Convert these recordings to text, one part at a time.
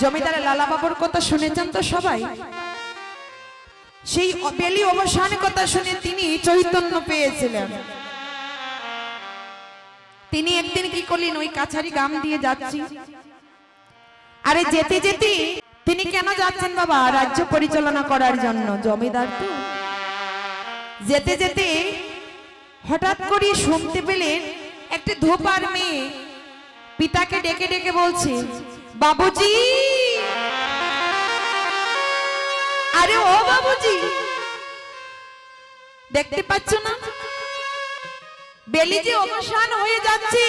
জমিদার লালা বাবুর কথা শুনেছেন তো সবাই। সেই বেলি অবসানের কথা শুনে তিনি চৈতন্য পেয়েছিলেন। তিনি একদিন কি করলেন, ওই কাছারি গ্রাম দিয়ে যাচ্ছি, আরে যেতে যেতে তিনি কেন যাচ্ছেন বাবা, রাজ্য পরিচালনা করার জন্য, জমিদার তো। যেতে যেতে হঠাৎ করে শুনতে পেলেন একটি ধোপার মেয়ে পিতাকে ডেকে ডেকে বলছে, বাবুজি, আরে ও বাবুজি, দেখতে পাচ্ছ না বেলি যে অবসান হয়ে যাচ্ছে,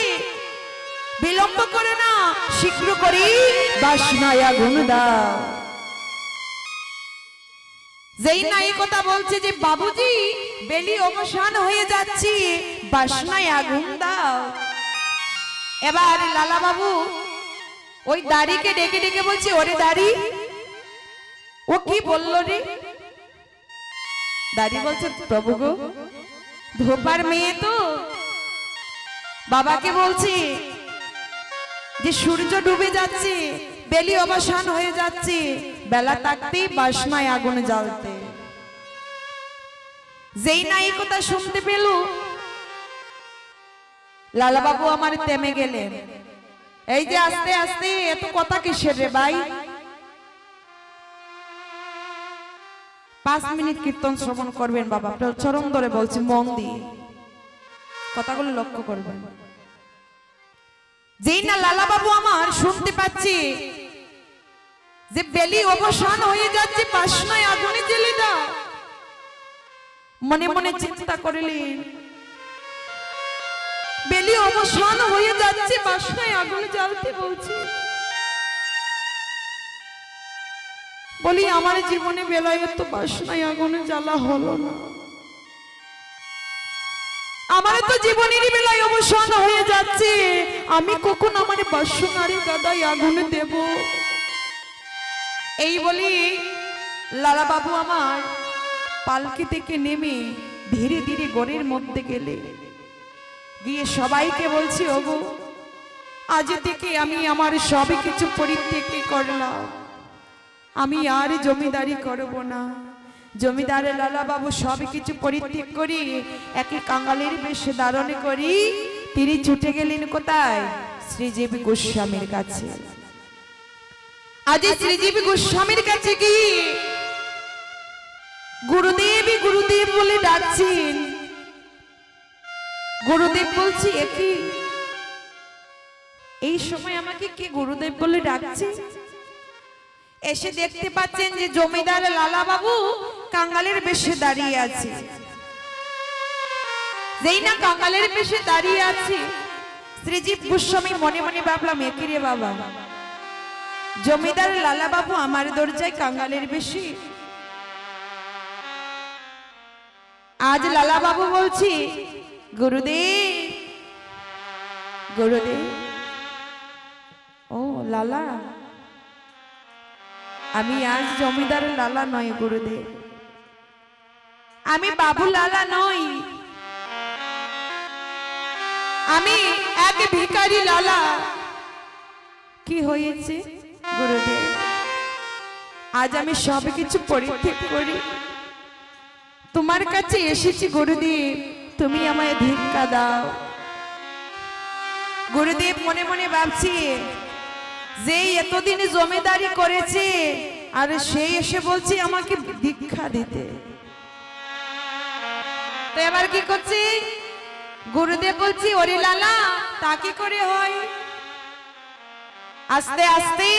বিলম্ব করে না, শীঘ্র করে বাসনায় আগুন দাও। যেই না এই কথা বলছে যে বাবুজি বেলি অবসান হয়ে যাচ্ছে, বাসনায় আগুন দাও, এবার লালা বাবু ওই দাড়িকে ডেকে ডেকে বলছে, ওরে দাড়ি, ও কি বললো রে? দাড়ি বলছে, প্রভু গো, ধোপার মেয়ে তো বাবাকে বলছে যে সূর্য ডুবে যাচ্ছে, বেলি অবসান হয়ে যাচ্ছে, বেলা থাকতেই বাসনায় আগুন জ্বালতে। যেই না এই কথা শুনতে পেল, লালা বাবু আমার থেমে গেলেন। এই যে আস্তে আস্তে, এত কথা কিসের রে ভাই? 5 মিনিট কীর্তন শ্রবণ করবেন বাবা, চরণ ধরে বলছি, মন দিয়ে কথাগুলো লক্ষ্য করবেন। যেই না লালা বাবু আমার শুনতে পাচ্ছি যে বেলি অবসান হয়ে যাচ্ছে, বাসনায় আগুনে জ্বেলে দাও, মনে মনে চিন্তা করলেন, বেলি অবসান হয়ে যাচ্ছে, বাসনায় আগুন জ্বালতে বলছি, বলি আমার জীবনে বেলায় তো বাসনায় আগুনে জ্বালা হলো না, আমার তো জীবনেরই বেলায় অবসান হয়ে যাচ্ছে, আমি কখন আমার বাসনারে গাদায় আগুন দেব? এই বলি লালা বাবু আমার পালকি থেকে নেমে ধীরে ধীরে ঘরের মধ্যে গেলে, গিয়ে সবাইকে বলছি, ওগো, আজ থেকে আমি আমার সব কিছু পরিত্যাগ করলাম, আমি আর জমিদারি করব না। জমিদার লালা বাবু সব কিছু পরিত্যাগ করি একই কাঙালের বেশে ধারণ করি তিনি ছুটে গেলেন কোথায়? শ্রীজীব গোস্বামীর কাছে। আজ শ্রীজীব গোস্বামীর কাছে গিয়ে গুরুদেব গুরুদেব বলে ডাকছেন। গুরুদেব বলছি, একই এই সময় আমাকে কে গুরুদেব বলে ডাকছে? এসে দেখতে পাচ্ছেন যে জমিদার লালা বাবু কাঙ্গালের বেশে দাঁড়িয়ে আছে। যেই না কাঙ্গালের বেশে দাঁড়িয়ে আছে, শ্রীজীব গোস্বামী মনে মনে ভাবলাম, একই রে বাবা, জমিদার লালা বাবু আমার দরজায় কাঙ্গালের বেশে। আজ লালা বাবু বলছি, গুরুদেব গুরুদেব। ও লালা, আমি আজ জমিদার লালা নয় গুরুদেব, আমি বাবু লালা নই, আমি এক ভিখারি লালা। কি হয়েছে গুরুদেব? আজ আমি সব কিছু পরিত্যাগ করি তোমার কাছে এসেছি গুরুদেব, তুমি আমায় ভিক্ষা দাও। গুরুদেব মনে মনে ভাবছি, যে এতদিন জমিদারি করেছে আর সেই এসে বলছে আমাকে ভিক্ষা দিতে। তো এবার কি করছি? গুরুদেব বলছি, ওরে লালা, তা কি করে হয়? আস্তে আস্তে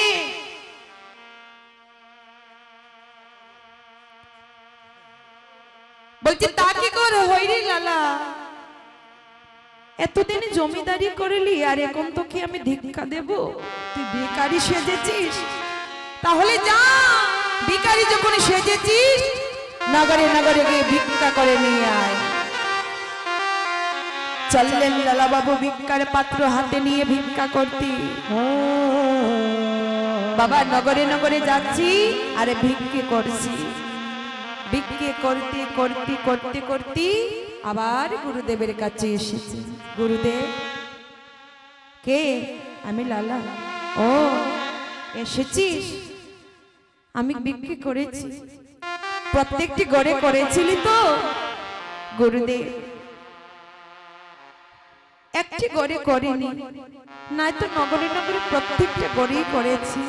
বলছি, তা কি করে হয় রে লালা? এতদিন জমিদারি করলি আর এখন তো কি আমি ভিক্ষা দেব? তুই ভিখারি সেজেছিস, তাহলে যা, ভিখারি যখন সেজেছিস নগরে নগরে গিয়ে ভিক্ষা করে নিয়ে আয়। চললেন লালা বাবু ভিক্ষার পাত্র হাতে নিয়ে ভিক্ষা করতে। বাবা নগরে নগরে যাচ্ছি আরে ভিক্ষে করছি। ভিক্ষে করতে করতে করতে করতে আবার গুরুদেবের কাছে এসেছি। গুরুদেব। কে? আমি লালা। ও এসেছিস? আমি বিক্রি করেছি। প্রত্যেকটি গড়ে করেছিলি তো গুরুদেব? একটি গড়ে করিনি, নয়তো নগরে নগরে প্রত্যেকটা গড়েই করেছি।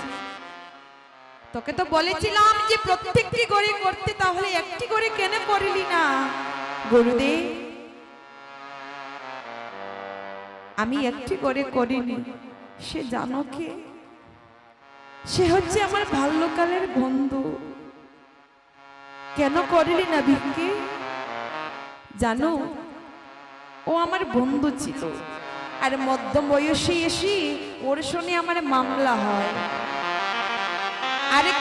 তোকে তো বলেছিলাম যে প্রত্যেকটি গড়ে করতে, তাহলে একটি গড়ে কেন করলি না? গুরুদেব, আমি একটি গড়ে করিনি। সে জানো কে? সে হচ্ছে আমার বাল্যকালের বন্ধু। কেন করলি না ভিক্ষে? জানো, ও আমার বন্ধু ছিল, আর মধ্য বয়সে এসে ওর শুনে আমার মামলা হয়। আরে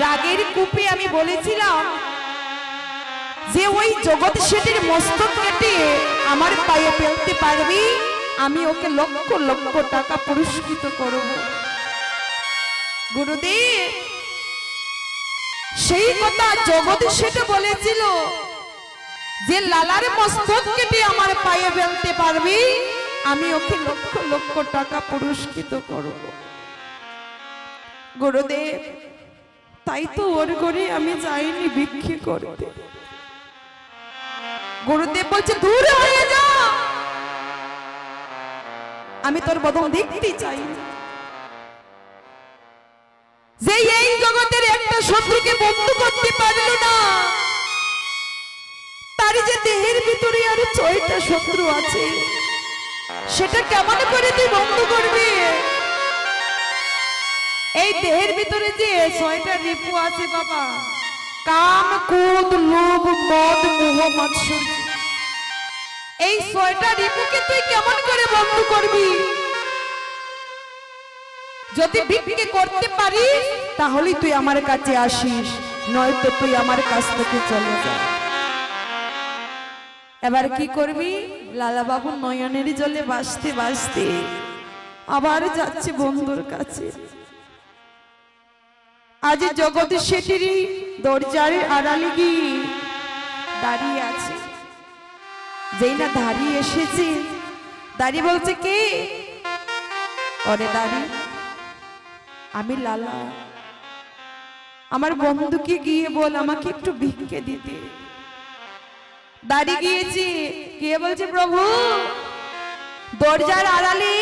রাগের কূপে আমি বলেছিলাম যে ওই জগৎ শেঠের মস্তক কেটে আমার পায়ে ফেলতে পারবি, আমি ওকে লক্ষ লক্ষ টাকা পুরস্কৃত করব। গুরুদেব, সেই কথা জগৎ শেঠ বলেছিল যে লালার মস্তক কেটে আমার পায়ে ফেলতে পারবি, আমি ওকে লক্ষ লক্ষ টাকা পুরস্কৃত করব। গুরুদেব, তাই তো ওর ঘরে আমি যাইনি ভিক্ষে করতে। গুরুদেব বলছে, দূর হয়ে যা, আমি তোর বদন দেখতে চাই। যে এই জগতের একটা শত্রুকে বন্ধু করতে পারল না, তার যে দেহের ভিতরে আর ৬টা শত্রু আছে, সেটা কেমন করে তুই বন্ধু করবি? এই দেহের ভিতরে যে ৬টা রিপু আছে বাবা, কাম, ক্রোধ, লোভ, মদ, মোহ, মাৎসর্য, এই ৬টা রিপুকে তুই কেমন করে বন্ধু করবি? যদি ভিক্ষে করতে পারিস তাহলে তুই আমার কাছে আসিস, নয়তো তুই আমার কাছ থেকে চলে যা। এবার কি করবি? লালা বাবু নয়নের জলে ভাসতে ভাসতে আবার যাচ্ছে বন্ধুর কাছে। আজ জগৎ শেঠের দরজার আড়ালে গিয়ে দাঁড়িয়ে আছে। যেই না দাঁড়িয়ে এসেছে, দাঁড়িয়ে বলছে, কে? ওরে দাঁড়ি, আমি লালা। আমার বন্ধুকে গিয়ে বল আমাকে একটু ভিক্ষে দিতে। দাঁড়িয়ে গিয়েছি, কে বলছে, প্রভু দরজার আড়ালে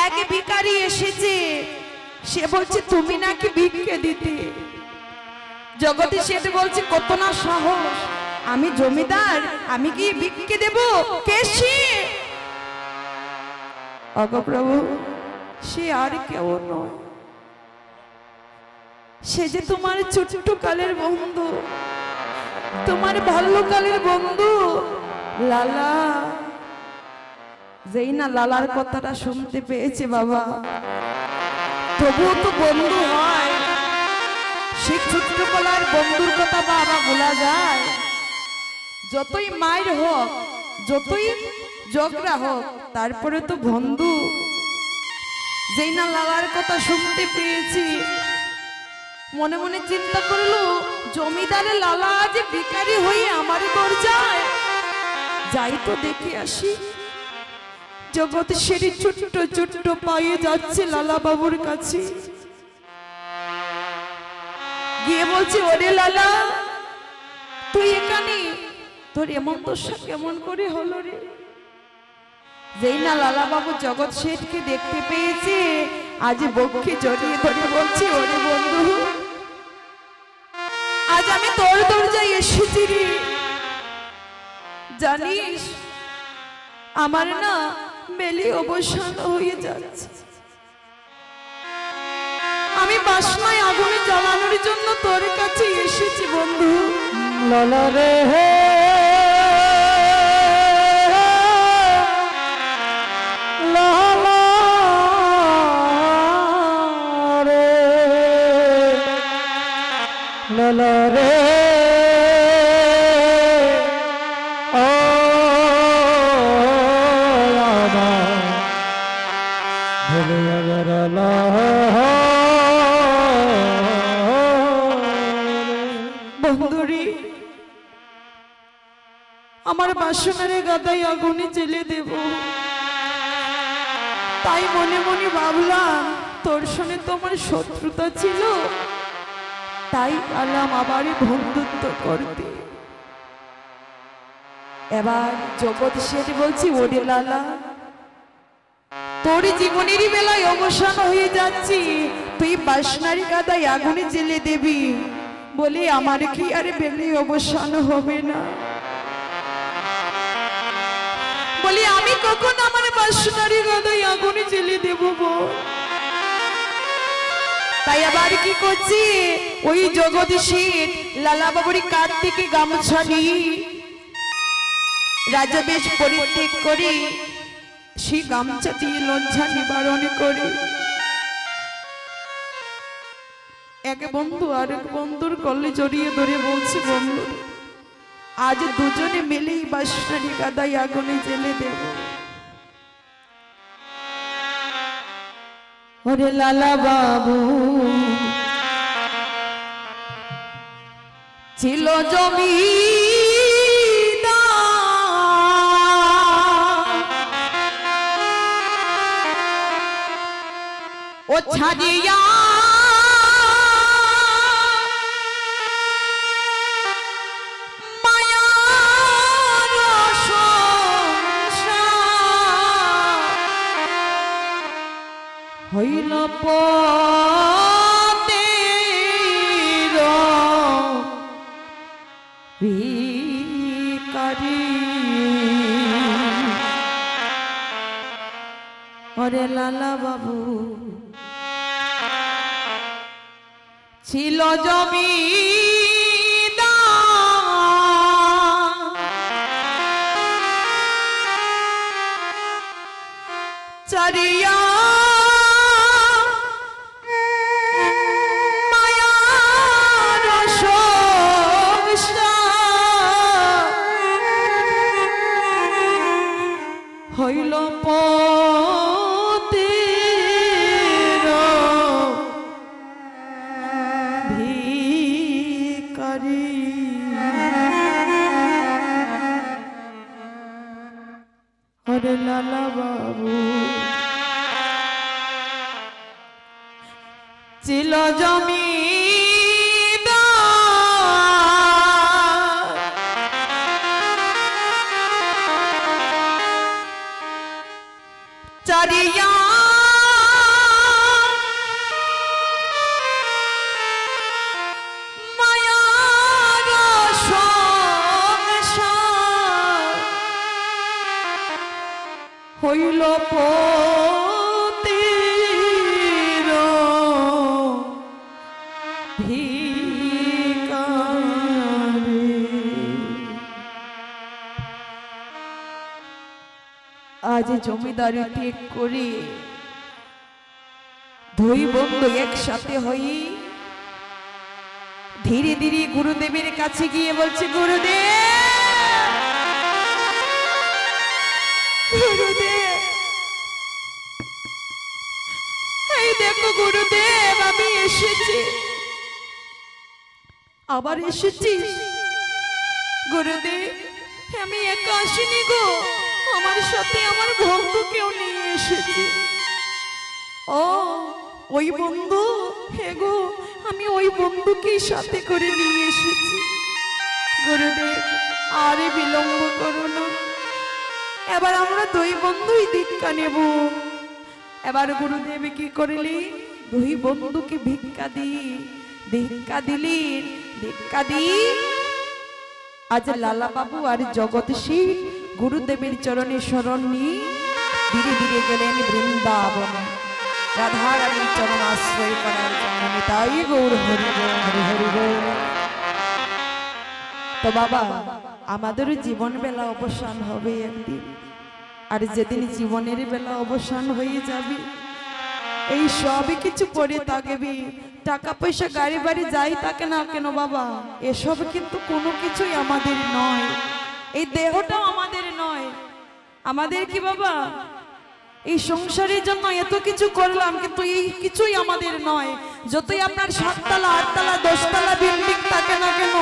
এক ভিখারি এসেছে, সে বলছে তুমি নাকি ভিক্ষে দিতে। জগতে শেঠ বলছে, কত না সাহস, আমি জমিদার, আমি কি ভিক্ষে দেব? কে সে? ওগো প্রভু, সে আর কেউ নয়, সে যে তোমার ছোট্ট কালের বন্ধু, তোমার বাল্যকালের বন্ধু লালা। যেই না লালার কথাটা শুনতে পেয়েছে বাবা, তবুও তো বন্ধু হয়, সে ছোট্ট কালের বন্ধুর কথা বাবা বলা যায়? যতই মায়ের হোক, যতই ঝগড়া হোক, তারপরে তো বন্ধু। যেই না লালার কথা শুনতে পেয়েছি, মনে মনে চিন্তা করলো, জমিদারে লালা যে ভিখারি হয়ে আমার দরজায়, যাই তো দেখে আসি। জগৎ শেঠের ছোট্ট ছোট্ট পায়ে যাচ্ছে লালা বাবুর কাছে, গিয়ে বলছে, ওরে লালা, তুই এখানে, তোর এমন দশা কেমন করে হলো রে? যেই না লালা বাবু জগৎ শেঠকে দেখতে পেয়েছে, আজ বক্ষে জড়িয়ে ধরে বলছে, ওরে বন্ধু, আজ আমি তোর দরজায় এসেছি রে। জানিস, আমার না বেলি অবসান হয়ে যাচ্ছে, আমি বাসনায় আগুনে জ্বালানোর জন্য তোর কাছে এসেছি বন্ধু। লালা রে হে লালা রে, লালা রে, ও লালা ভুলে যাবার বন্ধুরে, আমার বাসনার গাদায় আগুনে জেলে দেব, তাই মনে মনে ভাবলাম তোর সঙ্গে তো আমার শত্রুতা ছিল, তাই আলাম আবারই বন্ধুত্ব করতে। এবার জগৎ শেঠ বলছি, ওরে লালা, তোর জীবনেরই বেলায় অবসান হয়ে যাচ্ছি, তুই বাসনারি গাদায় আগুনে জেলে দেবি বলে আমার কি আরে বেলে অবসান হবে না? বলি আমি কখন আমার বাসনারি গাদায় আগুনে জেলে দেব বল? তাই আবার কি করছি, ওই জগৎ শেঠ লালা বাবুর কাঠ থেকে গামছা নিয়ে রাজবেশ পরিত্যাগ করে সেই গামছা দিয়ে লজ্জা নিবারণ করে এক বন্ধু আরেক বন্ধুর কলে জড়িয়ে ধরে বলছি, বন্ধু আজ দুজনে মিলেই বাসনারি গাদায় আগুনে জেলে দেব। ওরে লালা বাবু ছিল জমি ও ছাড়িয়া মায়ার সংসার হইল পথের ভিখারি। ওরে লালা বাবু ছিল জমি চারিয়া মায়ার সংসার হইল পথের ভিখারি। ওরে লালা বাবু ছিল জমি চারিয়া মায়ার সংসার হইল পথের ভিখারি। আজ জমিদারি ত্যাগ করে দুই বন্ধু একসাথে হই ধীরে ধীরে গুরুদেবের কাছে গিয়ে বলছে, গুরুদেব গুরুদেব এই দেখো গুরুদেব আমি এসেছি, আবার এসেছি গুরুদেব, আমি একা আসিনি গো, আমার সাথে আমার বন্ধুকেও নিয়ে এসেছি। ও ওই বন্ধু, হে গো আমি ওই বন্ধুকে সাথে করে নিয়ে এসেছি। গুরুদেব আরে বিলম্ব করো না, এবার আমরা দুই বন্ধুই দীক্ষা নেব। এবার গুরুদেব কি করলি, দুই বন্ধুকে ভিক্ষা দিলেন, ভিক্ষা দিয়ে আজ লালা বাবু আর জগৎ শেঠ গুরুদেবের চরণে শরণ নিয়ে ধীরে ধীরে গেলেন বৃন্দাবন রাধা রানীর চরণ আশ্রয় করার জন্য। তাই গৌর হরি হরি হরি। তো বাবা আমাদের জীবন বেলা অবসান হবে একদিন, আর যেদিন জীবনের বেলা অবসান হয়ে যাবে এই সবই কিছু পরে থাকবে, টাকা পয়সা গাড়ি বাড়ি যাই থাকে না কেন বাবা, এসব কিন্তু কোনো কিছুই আমাদের নয়, এই দেহটাও আমাদের নয়। আমাদের কি বাবা এই সংসারের জন্য এত কিছু করলাম, কিন্তু এই কিছুই আমাদের নয়। যতই আপনার 7 তলা 8 তলা 10 তলা বিল্ডিং থাকে না কেন,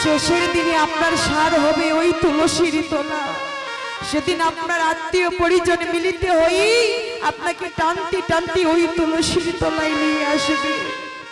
শেষের দিনে আপনার সার হবে ওই তুলসীর তলা। সেদিন আপনার আত্মীয় পরিজন মিলিত হই আপনাকে টানতে টানতে ওই তুলসীর তলায় নিয়ে আসবে।